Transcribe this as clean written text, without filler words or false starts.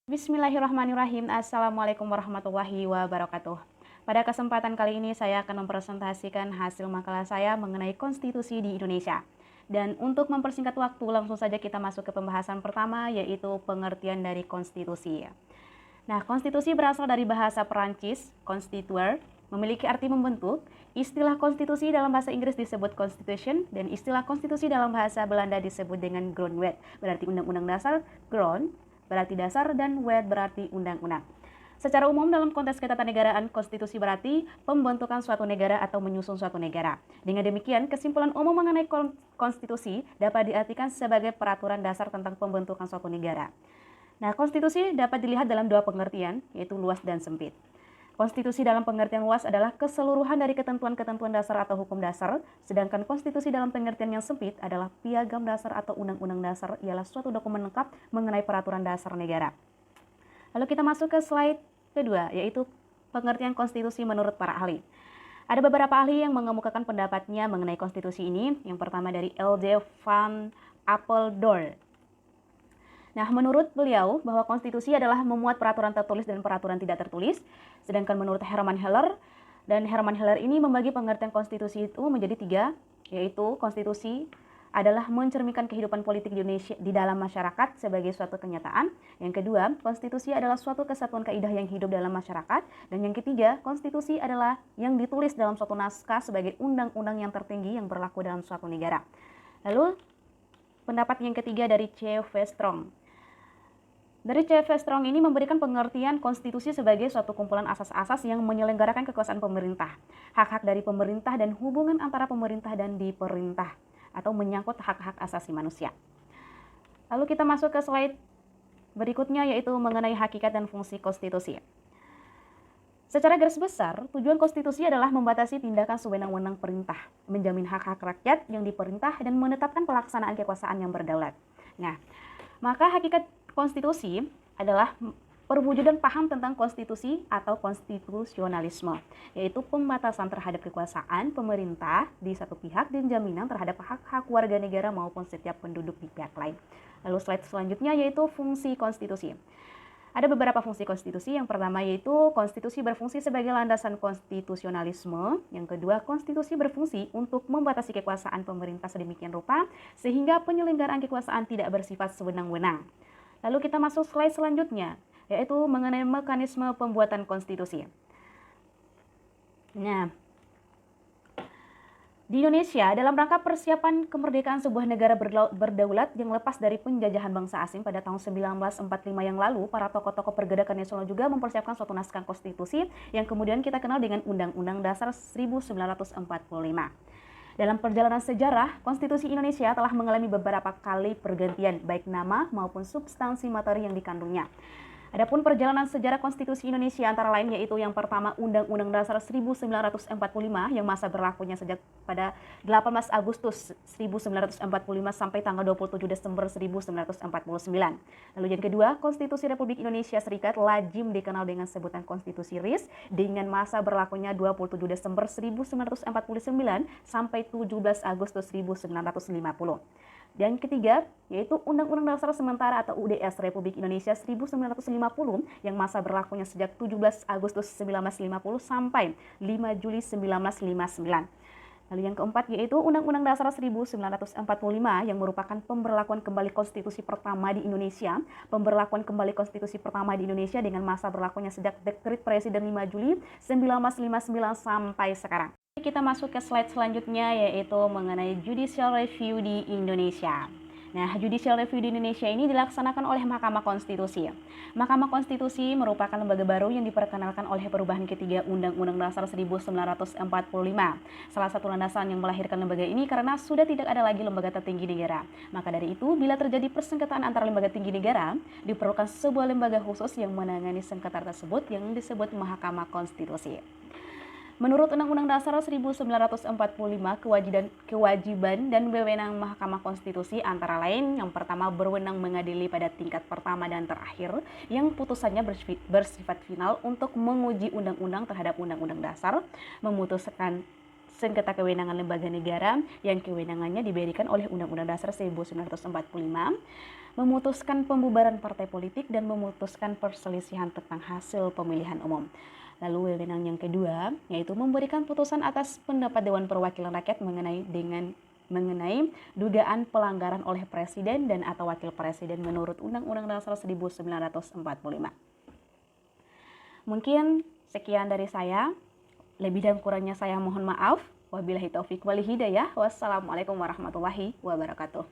Bismillahirrahmanirrahim. Assalamualaikum warahmatullahi wabarakatuh. Pada kesempatan kali ini saya akan mempresentasikan hasil makalah saya mengenai konstitusi di Indonesia. Dan untuk mempersingkat waktu, langsung saja kita masuk ke pembahasan pertama, yaitu pengertian dari konstitusi. Nah, konstitusi berasal dari bahasa Perancis, constituer, memiliki arti membentuk. Istilah konstitusi dalam bahasa Inggris disebut constitution, dan istilah konstitusi dalam bahasa Belanda disebut dengan grondwet, berarti undang-undang dasar, grond berarti dasar, dan wet berarti undang-undang. Secara umum dalam konteks ketatanegaraan, konstitusi berarti pembentukan suatu negara atau menyusun suatu negara. Dengan demikian, kesimpulan umum mengenai konstitusi dapat diartikan sebagai peraturan dasar tentang pembentukan suatu negara. Nah, konstitusi dapat dilihat dalam dua pengertian, yaitu luas dan sempit. Konstitusi dalam pengertian luas adalah keseluruhan dari ketentuan-ketentuan dasar atau hukum dasar, sedangkan konstitusi dalam pengertian yang sempit adalah piagam dasar atau undang-undang dasar, ialah suatu dokumen lengkap mengenai peraturan dasar negara. Lalu kita masuk ke slide kedua, yaitu pengertian konstitusi menurut para ahli. Ada beberapa ahli yang mengemukakan pendapatnya mengenai konstitusi ini. Yang pertama dari L.J. van Apeldoorn. Nah, menurut beliau bahwa konstitusi adalah memuat peraturan tertulis dan peraturan tidak tertulis. Sedangkan menurut Herman Heller, dan Herman Heller ini membagi pengertian konstitusi itu menjadi tiga, yaitu konstitusi adalah mencerminkan kehidupan politik di Indonesia di dalam masyarakat sebagai suatu kenyataan. Yang kedua, konstitusi adalah suatu kesatuan kaidah yang hidup dalam masyarakat. Dan yang ketiga, konstitusi adalah yang ditulis dalam suatu naskah sebagai undang-undang yang tertinggi yang berlaku dalam suatu negara. Lalu, pendapat yang ketiga dari C.V. Strong. Dari C.V. Strong ini memberikan pengertian konstitusi sebagai suatu kumpulan asas-asas yang menyelenggarakan kekuasaan pemerintah, hak-hak dari pemerintah dan hubungan antara pemerintah dan diperintah, atau menyangkut hak-hak asasi manusia. Lalu kita masuk ke slide berikutnya, yaitu mengenai hakikat dan fungsi konstitusi. Secara garis besar, tujuan konstitusi adalah membatasi tindakan sewenang-wenang perintah, menjamin hak-hak rakyat yang diperintah, dan menetapkan pelaksanaan kekuasaan yang berdaulat. Nah, maka hakikat konstitusi adalah perwujudan paham tentang konstitusi atau konstitusionalisme, yaitu pembatasan terhadap kekuasaan pemerintah di satu pihak dan jaminan terhadap hak-hak warga negara maupun setiap penduduk di pihak lain. Lalu slide selanjutnya yaitu fungsi konstitusi. Ada beberapa fungsi konstitusi. Yang pertama yaitu konstitusi berfungsi sebagai landasan konstitusionalisme. Yang kedua, konstitusi berfungsi untuk membatasi kekuasaan pemerintah sedemikian rupa sehingga penyelenggaraan kekuasaan tidak bersifat sewenang-wenang. Lalu kita masuk slide selanjutnya, yaitu mengenai mekanisme pembuatan konstitusi. Nah, di Indonesia, dalam rangka persiapan kemerdekaan sebuah negara berdaulat yang lepas dari penjajahan bangsa asing pada tahun 1945 yang lalu, para tokoh-tokoh pergerakan nasional juga mempersiapkan suatu naskah konstitusi yang kemudian kita kenal dengan Undang-Undang Dasar 1945. Dalam perjalanan sejarah, konstitusi Indonesia telah mengalami beberapa kali pergantian, baik nama maupun substansi materi yang dikandungnya. Adapun perjalanan sejarah konstitusi Indonesia antara lain yaitu yang pertama Undang-Undang Dasar 1945 yang masa berlakunya sejak pada 18 Agustus 1945 sampai tanggal 27 Desember 1949. Lalu yang kedua, Konstitusi Republik Indonesia Serikat lazim dikenal dengan sebutan Konstitusi RIS dengan masa berlakunya 27 Desember 1949 sampai 17 Agustus 1950. Dan ketiga, yaitu Undang-Undang Dasar Sementara atau UDS Republik Indonesia 1950 yang masa berlakunya sejak 17 Agustus 1950 sampai 5 Juli 1959. Lalu yang keempat yaitu Undang-Undang Dasar 1945 yang merupakan pemberlakuan kembali konstitusi pertama di Indonesia. Pemberlakuan kembali konstitusi pertama di Indonesia dengan masa berlakunya sejak Dekret Presiden 5 Juli 1959 sampai sekarang. Kita masuk ke slide selanjutnya yaitu mengenai judicial review di Indonesia. Nah, judicial review di Indonesia ini dilaksanakan oleh Mahkamah Konstitusi. Mahkamah Konstitusi merupakan lembaga baru yang diperkenalkan oleh perubahan ketiga Undang-Undang Dasar 1945. Salah satu landasan yang melahirkan lembaga ini karena sudah tidak ada lagi lembaga tertinggi negara. Maka dari itu, bila terjadi persengketaan antara lembaga tinggi negara, diperlukan sebuah lembaga khusus yang menangani sengketa tersebut yang disebut Mahkamah Konstitusi. Menurut Undang-Undang Dasar 1945, kewajiban dan wewenang Mahkamah Konstitusi antara lain yang pertama berwenang mengadili pada tingkat pertama dan terakhir yang putusannya bersifat final untuk menguji undang-undang terhadap Undang-Undang Dasar, memutuskan sengketa kewenangan lembaga negara yang kewenangannya diberikan oleh Undang-Undang Dasar 1945, memutuskan pembubaran partai politik, dan memutuskan perselisihan tentang hasil pemilihan umum. Lalu wewenang yang kedua, yaitu memberikan putusan atas pendapat Dewan Perwakilan Rakyat mengenai dugaan pelanggaran oleh presiden dan atau wakil presiden menurut Undang-Undang Dasar 1945. Mungkin sekian dari saya. Lebih dan kurangnya saya mohon maaf. Wabillahi taufik wal hidayah. Wassalamualaikum warahmatullahi wabarakatuh.